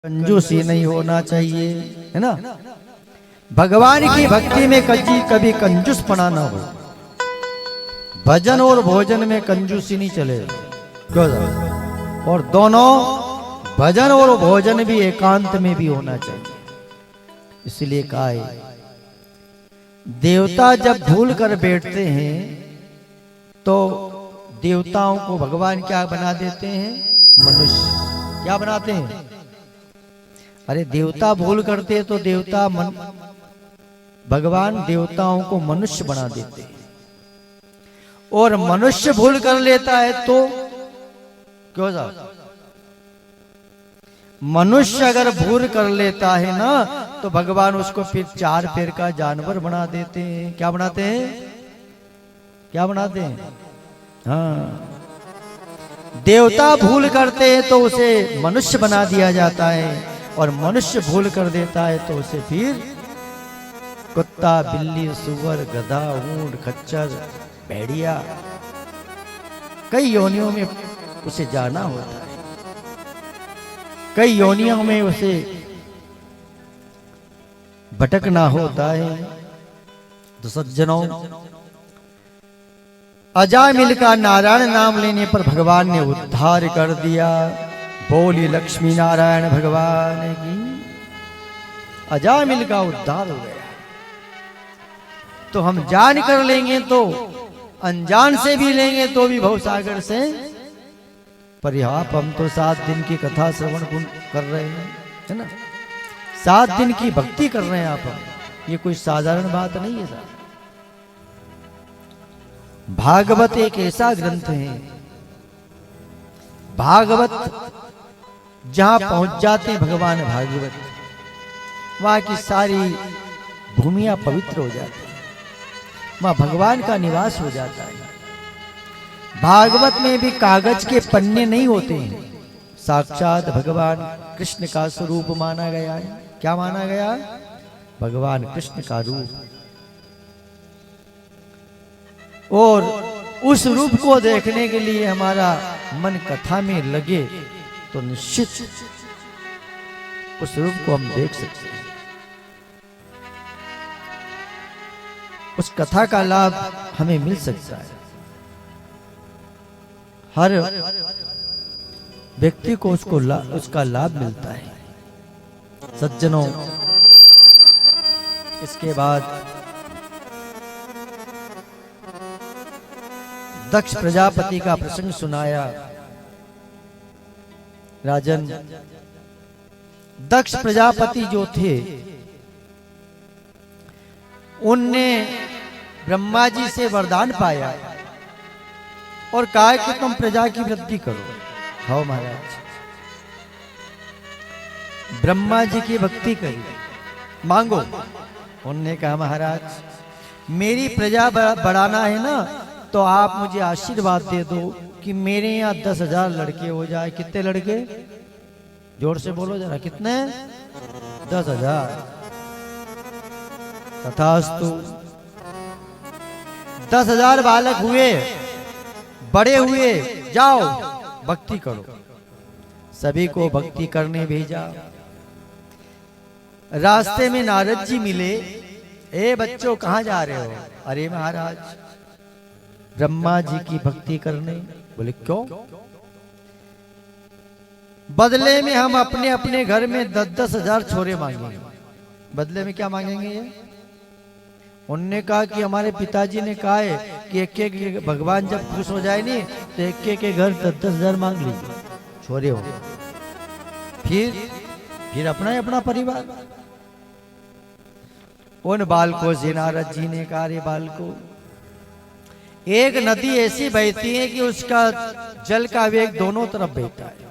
कंजूसी नहीं होना चाहिए, है ना। भगवान की भक्ति में कभी कंजूसपना ना हो। भजन और भोजन में कंजूसी नहीं चले। और दोनों भजन और भोजन भी एकांत में भी होना चाहिए। इसलिए कहा है, देवता जब भूल कर बैठते हैं तो देवताओं को भगवान क्या बना देते हैं? मनुष्य। क्या बनाते हैं? अरे देवता भूल करते तो भगवान देवताओं को मनुष्य बना देते हैं। और मनुष्य भूल कर लेता है तो क्यों साहब? मनुष्य अगर भूल कर लेता है ना तो भगवान उसको फिर 4 पैर का जानवर बना देते हैं। क्या बनाते हैं? क्या बनाते हैं? हाँ, देवता भूल करते हैं तो उसे मनुष्य बना दिया जाता है, और मनुष्य भूल कर देता है तो उसे फिर कुत्ता, बिल्ली, सुअर, गधा, ऊंट, खच्चर, भेड़िया, कई योनियों में उसे जाना होता है। कई योनियों में उसे भटकना होता है। तो सज्जनों, अजामिल का नारायण नाम लेने पर भगवान ने उद्धार कर दिया। बोली लक्ष्मी नारायण भगवान की। अजामिल का उद्धार हो गया। तो हम जान कर लेंगे तो, अनजान से भी लेंगे तो भी भवसागर से परिहाप। हम तो 7 दिन की कथा श्रवण कर रहे हैं, है ना। 7 दिन की भक्ति कर रहे हैं आप। ये कोई साधारण बात नहीं है साहब। भागवत एक ऐसा ग्रंथ है, भागवत जहां पहुंच जाते हैं भगवान भागवत, वहां की सारी भूमियां पवित्र हो जाती है। वहां भगवान का निवास हो जाता है। भागवत में भी कागज के पन्ने नहीं होते हैं, साक्षात भगवान कृष्ण का स्वरूप माना गया है। क्या माना गया? भगवान कृष्ण का रूप। और उस रूप को देखने के लिए हमारा मन कथा में लगे तो निश्चित उस रूप को हम देख सकते हैं। उस कथा का लाभ हमें मिल सकता है। हर व्यक्ति को उसका लाभ मिलता है। सज्जनों, इसके बाद दक्ष प्रजापति का प्रसंग सुनाया। राजन, दक्ष प्रजापति जो थे उनने ब्रह्मा जी से वरदान पाया और कहा कि तुम प्रजा की वृद्धि करो। हाँ महाराज, ब्रह्मा जी की भक्ति करी, मांगो। उनने कहा महाराज, मेरी प्रजा बढ़ाना है ना, तो आप मुझे आशीर्वाद दे दो कि मेरे यहाँ 10,000 लड़के हो जाए। कितने लड़के? जोर से बोलो जरा, कितने? 10,000। तथास्तु। 10,000 बालक हुए, बड़े हुए, जाओ भक्ति करो। सभी को भक्ति करने भेजा। रास्ते में नारद जी मिले। ए बच्चों, कहां जा रहे हो? अरे महाराज, ब्रह्मा जी की भक्ति करने। बोले क्यों? बदले में हम अपने अपने घर में 10,000 छोरे मांगेंगे। बदले में क्या मांगेंगे ये? उनने कहा कि हमारे पिताजी ने कहा है कि एक भगवान जब खुश हो जाए नहीं तो एक के घर 10,000 मांग लीजिए, छोरे हो। फिर अपना ही अपना परिवार। उन बालकों से नारद जी ने कहा, रे बालकों, एक नदी ऐसी बहती है कि उसका जल का वेग दोनों तरफ बहता है।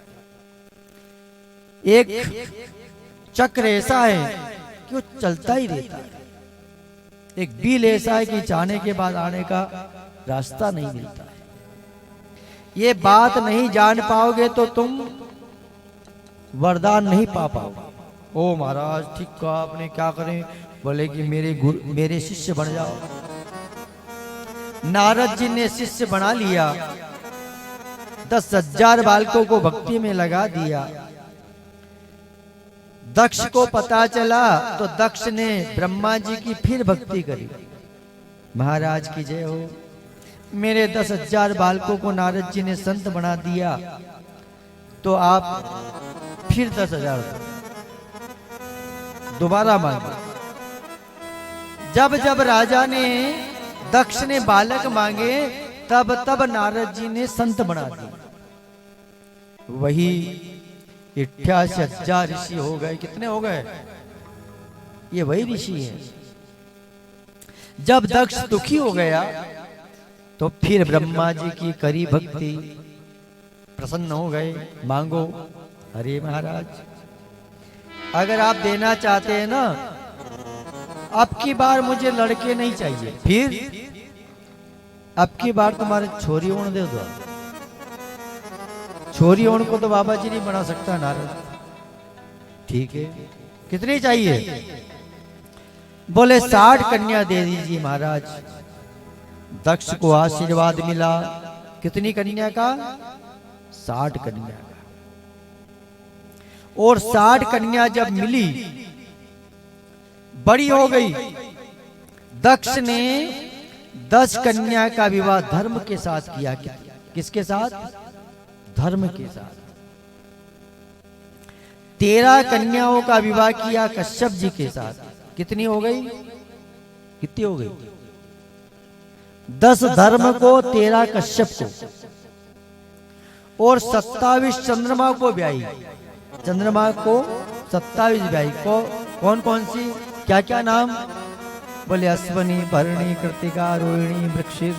एक चक्र ऐसा है कि वो चलता ही रहता है। एक बिल ऐसा है कि जाने के बाद आने का रास्ता नहीं मिलता है। ये बात नहीं जान पाओगे तो तुम वरदान नहीं पा पाओगे। ओ महाराज, ठीक कहा आपने, क्या करें? बोले कि मेरे शिष्य बन जाओ। नारद जी ने शिष्य बना लिया। 10,000 बालकों को भक्ति में लगा दिया। दक्ष को पता चला तो दक्ष ने ब्रह्मा जी की फिर भक्ति करी। महाराज की जय हो, मेरे 10,000 बालकों को नारद जी ने संत बना दिया, तो आप फिर 10,000 दोबारा मांगे। जब जब राजा ने, दक्ष ने बालक मांगे, तब तब नारद जी ने संत बना दिए। वही 88,000 ऋषि हो गए। कितने हो गए? ये वही ऋषि है। जब दक्ष दुखी हो गया तो फिर ब्रह्मा जी की करी भक्ति, प्रसन्न हो गए। मांगो। अरे महाराज, अगर आप देना चाहते हैं ना, अब की बार मुझे लड़के नहीं चाहिए, फिर अब की बार तुम्हारे छोरी होने दे दो। छोरी होने को तो बाबा जी नहीं बना सकता नारद। ठीक है, कितनी चाहिए? बोले 60 कन्या दे दीजिए महाराज। दक्ष को आशीर्वाद मिला। कितनी कन्या का? 60 कन्या का। और 60 कन्या जब मिली, बड़ी हो गई, दक्ष ने 10 कन्या का विवाह धर्म के साथ किया। किसके साथ? धर्म के साथ। 13 कन्याओं का विवाह किया कश्यप जी के साथ। कितनी हो गई? कितनी हो गई? 10 धर्म को, 13 कश्यप को, और 27 चंद्रमा को ब्याई। चंद्रमा को 27 ब्याई को। कौन कौन सी, क्या क्या नाम? बोले अश्वनी, भरणी, कृतिका, रोहिणी, वृक्षिर,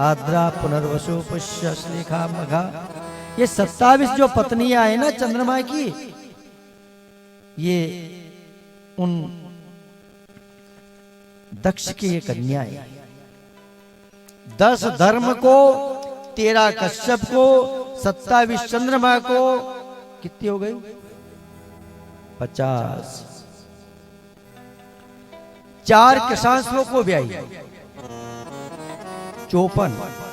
आद्रा, पुनर्वसु, पुष्य, श्लेखा, मघा। ये 27 जो पत्नियां है ना चंद्रमा की, ये उन दक्ष की ये कन्याएं। 10 धर्म को, 13 कश्यप को, 27 चंद्रमा को। कितनी हो गई? 50। 4 कृषांशों को ब्याई। 54।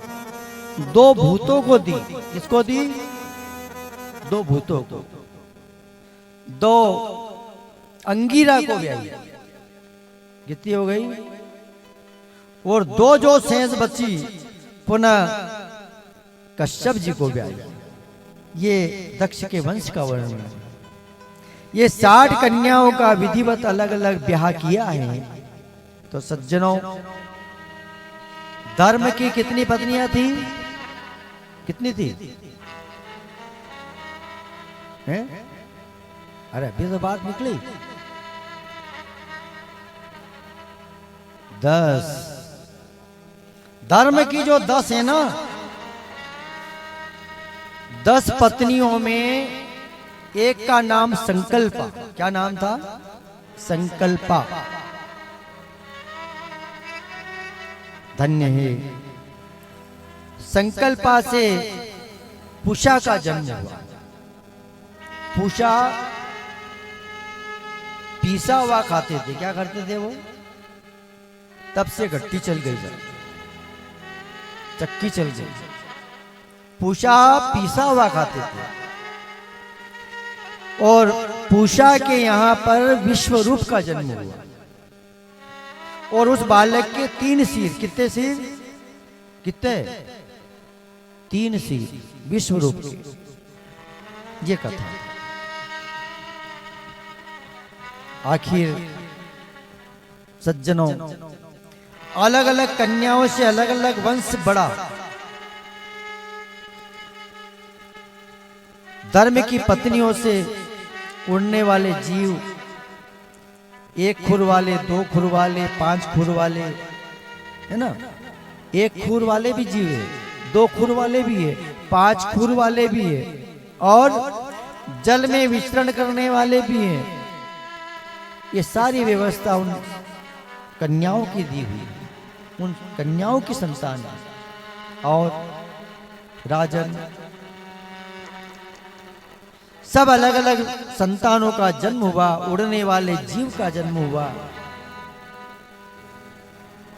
2 भूतों को दी। किसको दी? 2 भूतों को। 2 अंगीरा को ब्याई। कितनी हो गई? और 2 जो शेष बची, पुनः कश्यप जी को ब्याई। ये दक्ष के वंश का वर्णन है। ये 60 कन्याओं का विधिवत अलग अलग ब्याह किया है। तो सज्जनों, धर्म की कितनी पत्नियां थी? कितनी थी? हैं? अरे अभी तो बात निकली। 10। धर्म की जो 10 है ना, 10 पत्नियों में एक का नाम संकल्पा। क्या नाम था? संकल्पा। धन्य है। संकल्पा से पूषा का जन्म हुआ। पूषा पीसा हुआ खाते थे। क्या करते थे वो? तब से गट्टी चल गई, चक्की चल गई। पूषा पीसा हुआ खाते थे। और पूषा के यहां पर विश्वरूप का जन्म हुआ। और उस बालक के 3 सिर। कितने सिर? कितने? 3 सिर विश्वरूप के। ये कथा। आखिर सज्जनों, अलग अलग कन्याओं से अलग अलग वंश बढ़ा। धर्म की पत्नियों से उड़ने वाले जीव, 1 खुर वाले, 2 खुर वाले, 5 खुर वाले, है ना? 1 खुर वाले भी जीव है, 2 खुर वाले भी है, 5 खुर वाले भी है, और जल में विचरण करने वाले भी हैं। ये सारी व्यवस्था उन कन्याओं की दी हुई, उन कन्याओं की संतान है। और राजन, सब अलग अलग संतानों का जन्म हुआ, उड़ने वाले जीव का जन्म हुआ।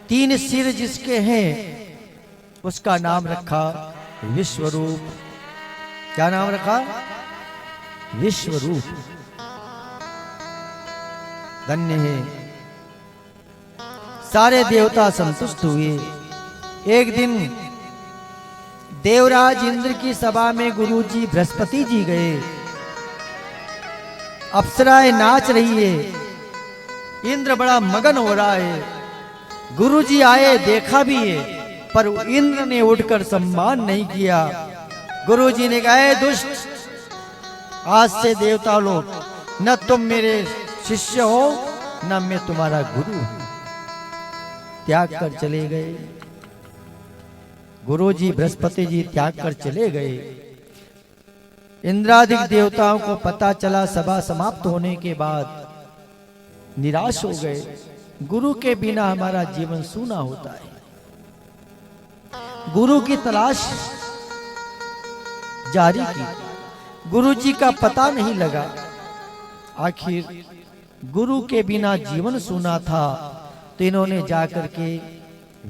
3 सिर जिसके हैं उसका नाम रखा विश्वरूप। क्या नाम रखा? विश्वरूप। धन्य है। सारे देवता संतुष्ट हुए। एक दिन देवराज इंद्र की सभा में गुरुजी बृहस्पति जी गए। अप्सराएं नाच रही है। इंद्र बड़ा मगन हो रहा है। गुरुजी आए, देखा भी है, पर इंद्र ने उठकर सम्मान नहीं किया। गुरुजी ने कहा, दुष्ट, आज से देवता लोग, न तुम मेरे शिष्य हो न मैं तुम्हारा गुरु हूं। त्याग कर चले गए। गुरुजी बृहस्पति जी त्याग कर चले गए। इंद्रादिक देवताओं को पता चला। सभा समाप्त होने के बाद निराश हो गए। गुरु के बिना हमारा जीवन सूना होता है। गुरु की तलाश जारी की, गुरुजी का पता नहीं लगा। आखिर गुरु के बिना जीवन सूना था, तो इन्होंने जाकर के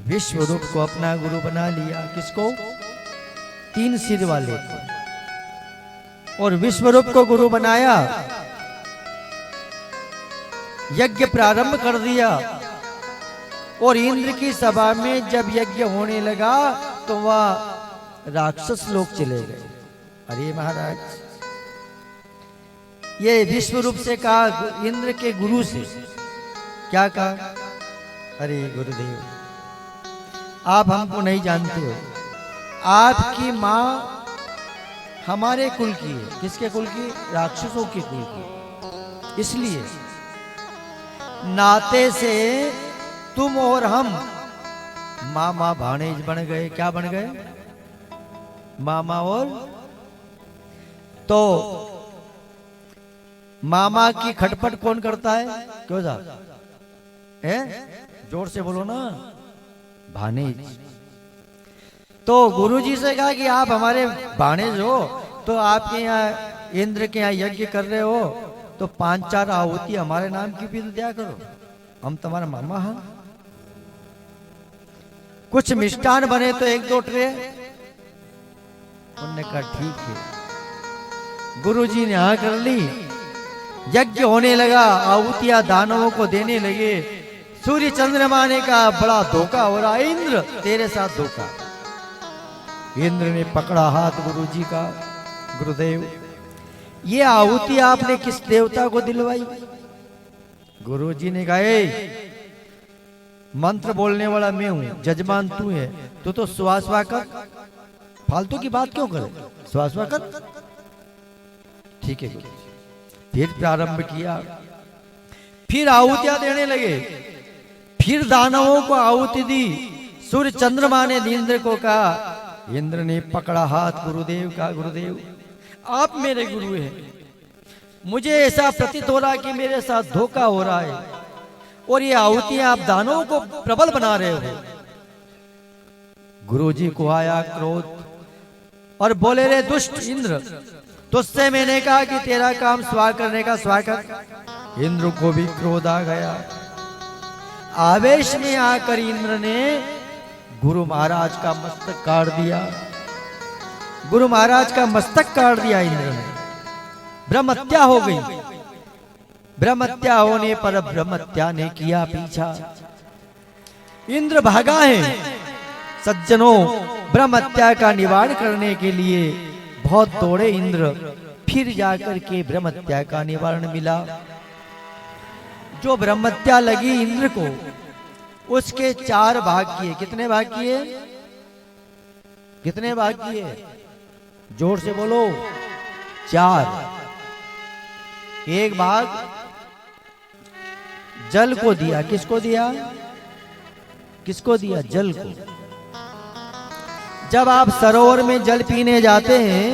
विश्वरूप को अपना गुरु बना लिया। किसको? 3 सिर वाले को। और विश्वरूप को गुरु बनाया। यज्ञ प्रारंभ कर दिया। और इंद्र की सभा में जब यज्ञ होने लगा तो वह राक्षस लोग चले गए। अरे महाराज, ये विश्वरूप से कहा, इंद्र के गुरु से क्या कहा? अरे गुरुदेव, आप हमको नहीं जानते हो। आपकी माँ हमारे कुल की है। किसके कुल की? राक्षसों के कुल की। इसलिए नाते से तुम और हम मामा भाणेज बन गए। क्या बन गए? मामा और। तो मामा की खटपट कौन करता है? क्यों साहब? है? जोर से बोलो ना। भाणेज। तो गुरुजी से कहा कि आप हमारे भाणेज हो, तो आपके यहाँ इंद्र के यहाँ यज्ञ कर रहे हो, तो 5-4 आहुति हमारे नाम की भी तो दिया करो, हम तुम्हारा मामा हैं। कुछ मिष्ठान बने तो 1-2 ट्रे। उन्होंने कहा ठीक है। गुरुजी ने हाँ कर ली। यज्ञ होने लगा। आहुतियां दानवों को देने लगे। सूर्य चंद्रमा ने कहा बड़ा धोखा हो रहा है इंद्र, तेरे साथ धोखा। इंद्र ने पकड़ा हाथ गुरुजी का। गुरुदेव, ये आहुति आपने किस देवता को दिलवाई? गुरुजी ने कहा, मंत्र बोलने वाला मैं हूं, जजमान तू है, तू तो स्वास्वा कर। फालतू की बात क्यों करे? स्वास्वा कर। ठीक है। फिर प्रारंभ किया। फिर आहुतियां देने लगे। फिर दानवों को आहुति दी। सूर्य चंद्रमा ने इंद्र को कहा। इंद्र ने पकड़ा हाथ गुरुदेव का। गुरुदेव, आप मेरे गुरु हैं, मुझे ऐसा प्रतीत हो रहा है कि मेरे साथ धोखा हो रहा है, और ये आहुतियां आप दानवों को प्रबल बना रहे हो। गुरुजी को आया क्रोध और बोले, रे दुष्ट इंद्र, तुझसे मैंने कहा कि तेरा काम स्वा करने का स्वा कर। इंद्र को भी क्रोध आ गया। आवेश में आकर इंद्र ने गुरु महाराज का मस्तक काट दिया। गुरु महाराज का मस्तक काट दिया इंद्र ने। ब्रह्महत्या हो गई। ब्रह्महत्या होने पर ब्रह्महत्या ने किया पीछा। इंद्र भागा है। सज्जनों, ब्रह्महत्या का निवारण करने के लिए बहुत दौड़े इंद्र। फिर जाकर के ब्रह्महत्या का निवारण मिला। जो ब्रह्महत्या लगी इंद्र को, उसके 4 भाग किए। कितने भाग किए? कितने भाग किए? जोर से बोलो। 4। एक भाग जल को दिया। किसको दिया? किसको दिया? जल को। जब आप सरोवर में जल पीने जाते हैं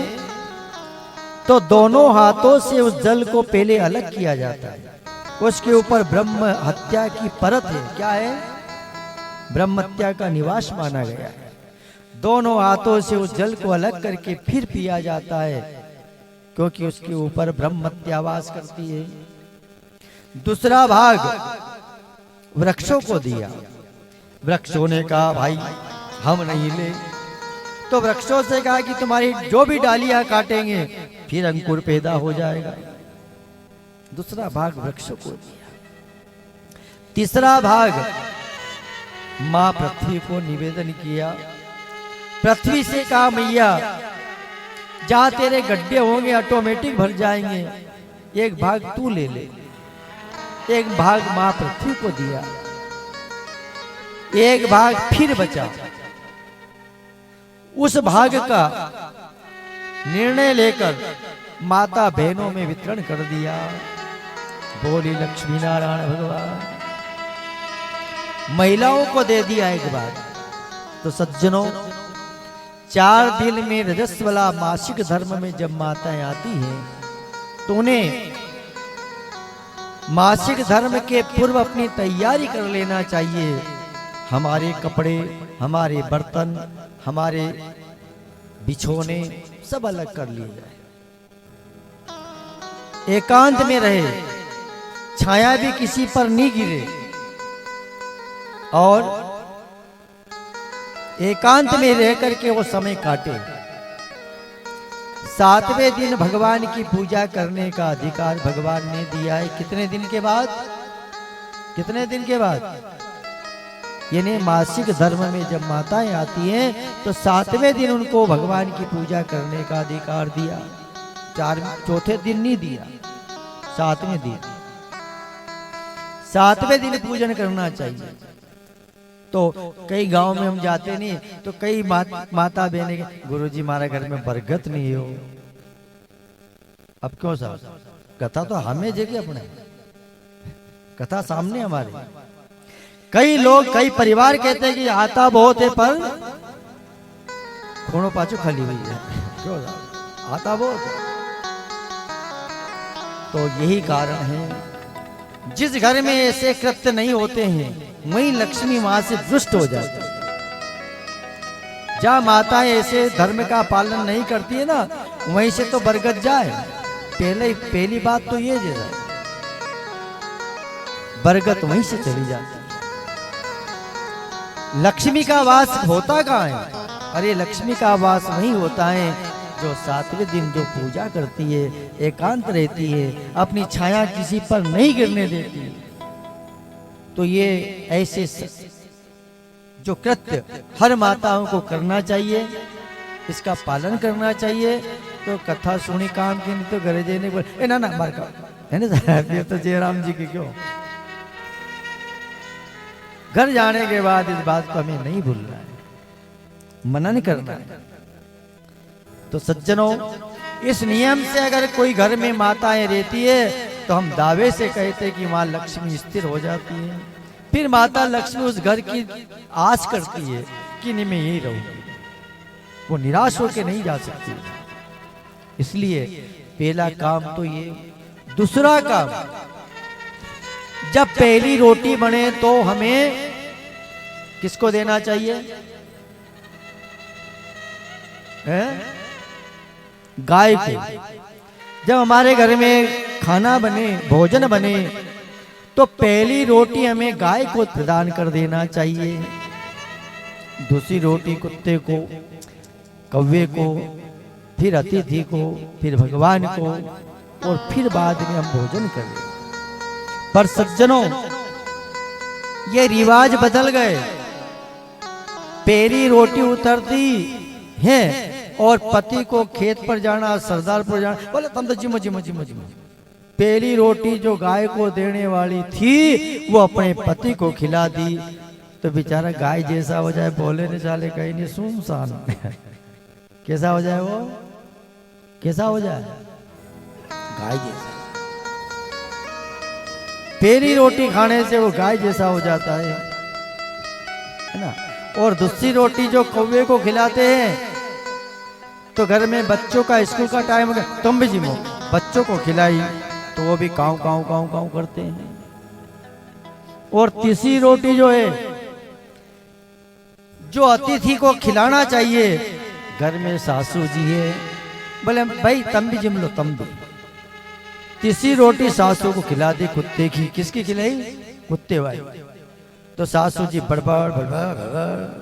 तो दोनों हाथों से उस जल को पहले अलग किया जाता है। उसके ऊपर ब्रह्म हत्या की परत है। क्या है? ब्रह्म हत्या का निवास माना गया है। दोनों हाथों से उस जल को अलग करके फिर पिया जाता है, क्योंकि उसके ऊपर ब्रह्म हत्या वास करती है। दूसरा भाग वृक्षों को दिया। वृक्षों ने कहा, भाई हम नहीं ले। तो वृक्षों से कहा कि तुम्हारी जो भी डालियां काटेंगे फिर अंकुर पैदा हो जाएगा। दूसरा भाग वृक्षों को दिया। तीसरा भाग मां पृथ्वी को निवेदन किया। पृथ्वी से कहा मैया जहां तेरे गड्ढे होंगे ऑटोमेटिक भर जाएंगे, एक भाग तू ले ले। एक भाग मां पृथ्वी को दिया, एक भाग फिर बचा। उस भाग का निर्णय लेकर माता बहनों में वितरण कर दिया। बोली लक्ष्मी नारायण भगवान। महिलाओं को दे दिया एक बार। तो सज्जनों, 4 दिन में रजस वाला मासिक धर्म में जब माताएं आती हैं तो उन्हें मासिक धर्म के पूर्व अपनी तैयारी कर लेना चाहिए। हमारे कपड़े, हमारे बर्तन, हमारे बिछोने सब अलग कर लिए जाए, एकांत में रहे, छाया भी किसी पर नहीं गिरे और एकांत में रह करके वो समय काटे। 7वें दिन भगवान की पूजा करने का अधिकार भगवान ने दिया है। कितने दिन के बाद? कितने दिन के बाद? यानी मासिक धर्म में जब माताएं आती हैं तो 7वें दिन उनको भगवान की पूजा करने का अधिकार दिया। चौथे दिन नहीं दिया, 7वें दिन। 7वें दिन पूजन करना चाहिए। तो कई गांव में हम जाते नहीं तो कई माता बहने के गुरुजी हमारे घर में बरगद नहीं हो। अब क्यों साहब? कथा तो हमें जगह अपने, कथा सामने हमारे। कई लोग, कई परिवार कहते हैं कि आता बहुत है पर खूणों पाछू खाली हुई है। क्यों साहब? आता बहुत है। तो यही कारण है जिस घर में ऐसे कृत्य नहीं होते हैं वहीं लक्ष्मी मां से दुष्ट हो जाती है। जहां माताएं ऐसे धर्म का पालन नहीं करती है ना, वहीं से तो बरगद जाए। पहली बात तो ये जरा बरगद वहीं से चली जाती है। लक्ष्मी का वास होता कहाँ है? अरे लक्ष्मी का वास वहीं होता है जो 7वें दिन जो पूजा करती है, एकांत रहती है, अपनी छाया किसी पर नहीं गिरने देती। तो ये ऐसे जो कृत्य हर माताओं को करना चाहिए, इसका पालन करना चाहिए। तो कथा सुनी काम की, नहीं तो घरे जाने बोले ना मार का है ना साहब, ये तो जयराम जी की क्यों। घर जाने के बाद इस बात को हमें नहीं भूलना है, मनन करना है। तो सज्जनों, इस नियम से अगर कोई घर में माताएं रहती है तो हम दावे से कहते हैं कि मां लक्ष्मी स्थिर हो जाती है। फिर माता लक्ष्मी उस घर की आस करती है कि नहीं मैं यही रहूंगी, वो निराश होकर नहीं जा सकती। इसलिए पहला काम तो ये। दूसरा काम, जब पहली रोटी बने तो हमें किसको देना चाहिए? गाय को। जब हमारे घर में खाना बने, भोजन बने, तो पहली रोटी हमें गाय को प्रदान कर देना चाहिए। दूसरी रोटी कुत्ते को, कौवे को, फिर अतिथि को, फिर भगवान को, और फिर बाद में हम भोजन करें। पर सज्जनों, ये रिवाज बदल गए। पहली रोटी उतरती है और पति को खेत पर जाना, सरदारपुर जाना, बोले तुम तो जिमो जिमो जिमो जिमो। पहली रोटी जो गाय को देने वाली थी वो अपने पति को खिला दी, तो बेचारा गाय जैसा हो जाए, बोले नहीं चाले कहीं नहीं, सुनसान। कैसा हो जाए वो? कैसा हो जाए? गाय जैसा। पहली रोटी खाने से वो गाय जैसा हो जाता है ना। और दूसरी रोटी जो कौवे को खिलाते हैं तो घर में बच्चों का स्कूल का टाइम हो गया, तुम भी जिमो, बच्चों को खिलाई तो वो भी काऊ काऊ काऊ काऊ करते हैं। और तीसरी रोटी जो है, जो अतिथि को खिलाना चाहिए, घर में सासू जी है, बोले भाई तुम भी जिम लो, तुम भी। तीसरी रोटी सासू को खिला दी, कुत्ते की। किसकी खिलाई? कुत्ते वाली। तो सासू जी बड़बड़ बड़बड़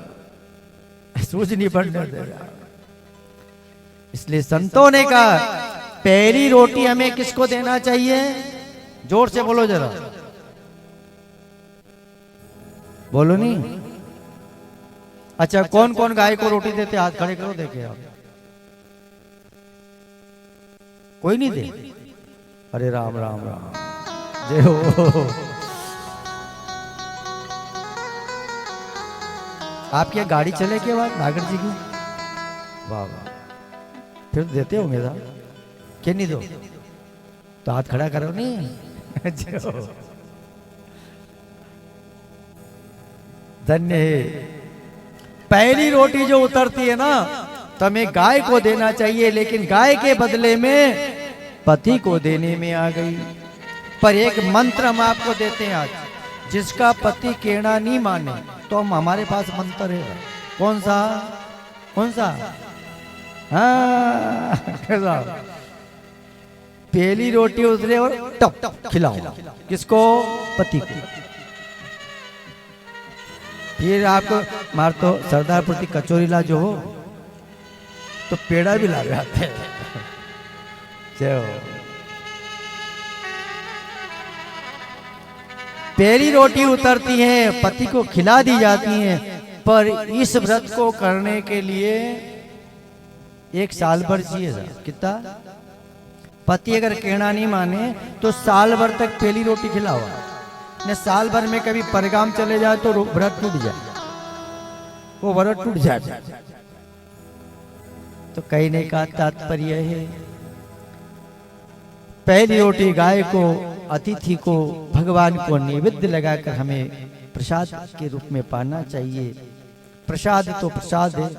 सूझ नहीं पड़ने देगा। इसलिए संतों ने कहा पहली रोटी हमें किसको देना चाहिए? जोर से बोलो जरा। बोलो नहीं। अच्छा, कौन कौन गाय को रोटी देते? हाथ खड़े करो, देखे आप। कोई नहीं दे? अरे राम राम राम, जय हो। आपकी यहाँ गाड़ी चले के बाद नागर जी की? वाह वाह, फिर देते होंगे ना? क्या नहीं दो तो हाथ खड़ा करो नहीं। जय हो। धन्य है। पहली रोटी जो उतरती है ना, तो हमें गाय को देना चाहिए, लेकिन गाय के बदले में पति को देने में आ गई। पर एक मंत्र हम आपको देते हैं आज, जिसका पति कहना नहीं माने तो हम, हमारे पास मंत्र है। कौन सा? कौन सा? हाँ, पहली रोटी उतरे और टप टप खिलाओ। किसको? पति को। फिर आपको मार तो सरदार प्रति कचौरी ला जो हो तो पेड़ा भी ला जाते हैं। पहली रोटी उतरती है, पति को खिला दी जाती है, पर इस व्रत को करने के लिए 1 साल भर चाहिए। कितना? पति अगर कहना नहीं माने तो साल भर तक पहली रोटी खिलाओ। ने साल भर में कभी परगाम चले जाए तो व्रत टूट जाए, वो व्रत टूट जाए। तो कहने का तात्पर्य है, पहली रोटी गाय को, अतिथि को, भगवान को नैवेद्य लगाकर हमें प्रसाद के रूप में पाना चाहिए। प्रसाद तो प्रसाद है।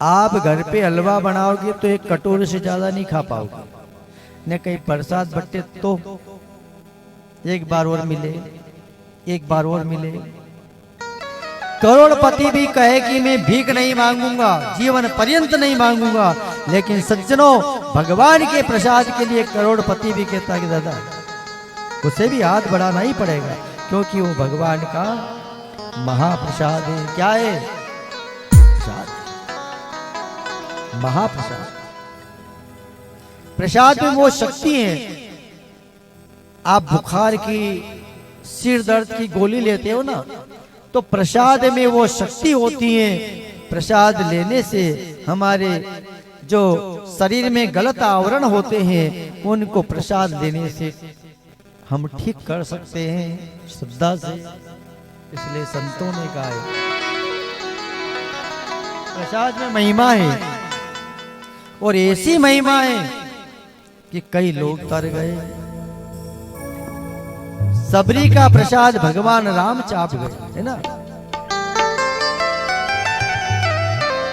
आप घर पे हलवा बनाओगे तो 1 कटोरे से ज्यादा नहीं खा पाओगे। न कहीं प्रसाद बट्टे तो 1 बार और मिले, 1 बार और मिले। करोड़पति भी कहे कि मैं भीख नहीं मांगूंगा, जीवन पर्यंत नहीं मांगूंगा, लेकिन सज्जनों, भगवान के प्रसाद के लिए करोड़पति भी कहता है कि दादा उसे भी हाथ बढ़ाना ही पड़ेगा, क्योंकि वो भगवान का महाप्रसाद है। क्या है? प्रसाद, महाप्रसाद। प्रसाद में वो शक्ति है। आप बुखार की, सिर दर्द की गोली लेते हो ना, तो प्रसाद में वो शक्ति होती है। प्रसाद लेने से हमारे जो शरीर में गलत आवरण होते हैं, उनको प्रसाद देने से हम ठीक कर सकते हैं, श्रद्धा से। इसलिए संतों ने कहा है प्रसाद में महिमा है, और ऐसी महिमा है कि कई लोग तर गए। सबरी का प्रसाद भगवान राम चाप गए, है ना?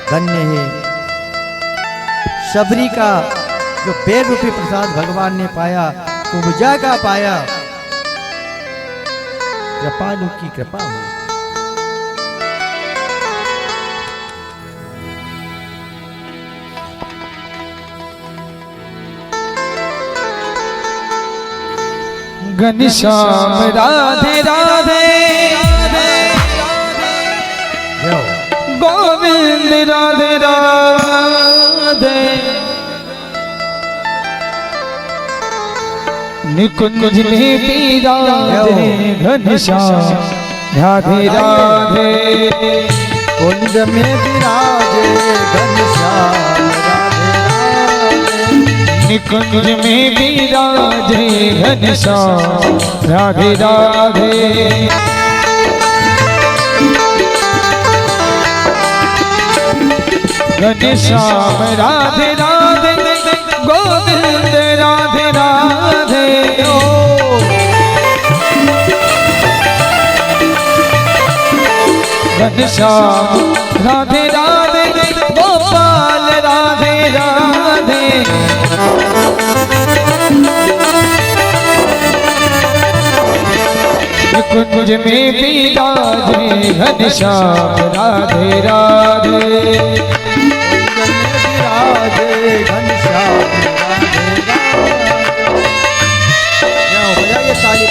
धन्य है सबरी का जो पेड़ रूपी प्रसाद भगवान ने पाया, कुब्जा का पाया। कृपालु की कृपा हुई। घनश्याम राधे राधे, गोविंद राधे राधे, निकुंज में बिराजे घनश्याम राधे राधे, कुंज में विराजे घनश्याम राधे राधे, निकुंज में बिराजे घनश्याम राधे राधे, घनश्याम राधे राधे, गोविंद राधे राधे, घनश्याम राधे राधे, गोपाल राधे राधे, कुंज में बिराजे घनश्याम राधे राधे, विराजे घनश्याम राधे राधे। बजाइए ताली।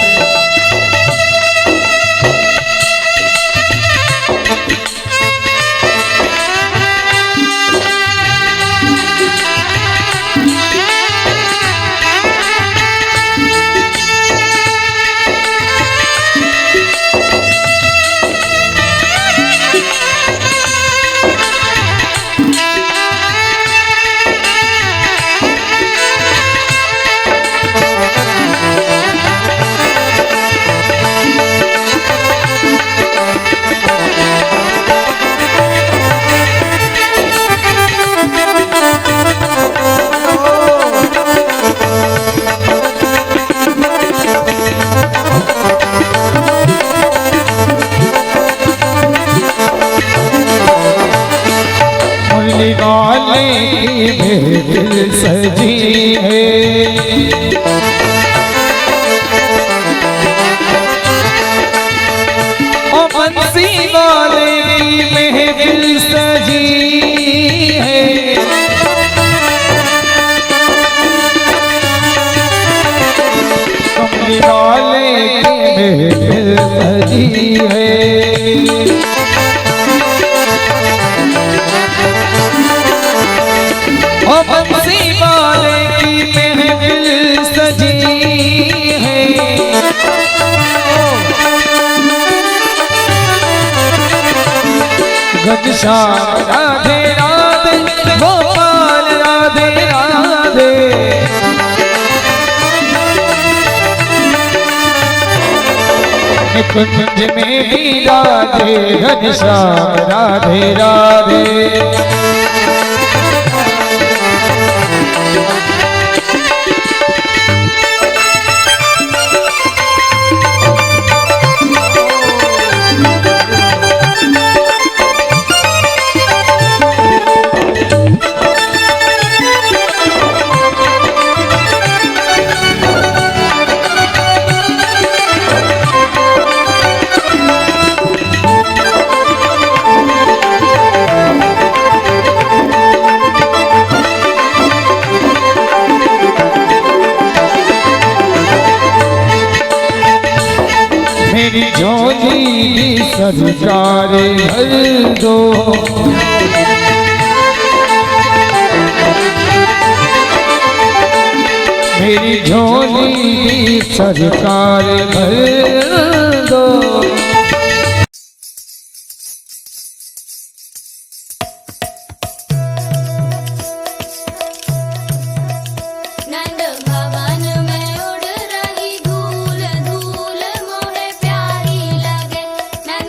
ओ बंसी वाले की महफिल सजी है, कमली वाले की महफिल सजी है। ओ बंसी वाले की महफिल सजी है, घनश्याम राधे राधे गोपाल राधे राधे। कुंज में भी राधे घनश्याम राधे राधे। मेरी झोली सरकार भर दो, मेरी झोली सरकार भर दो।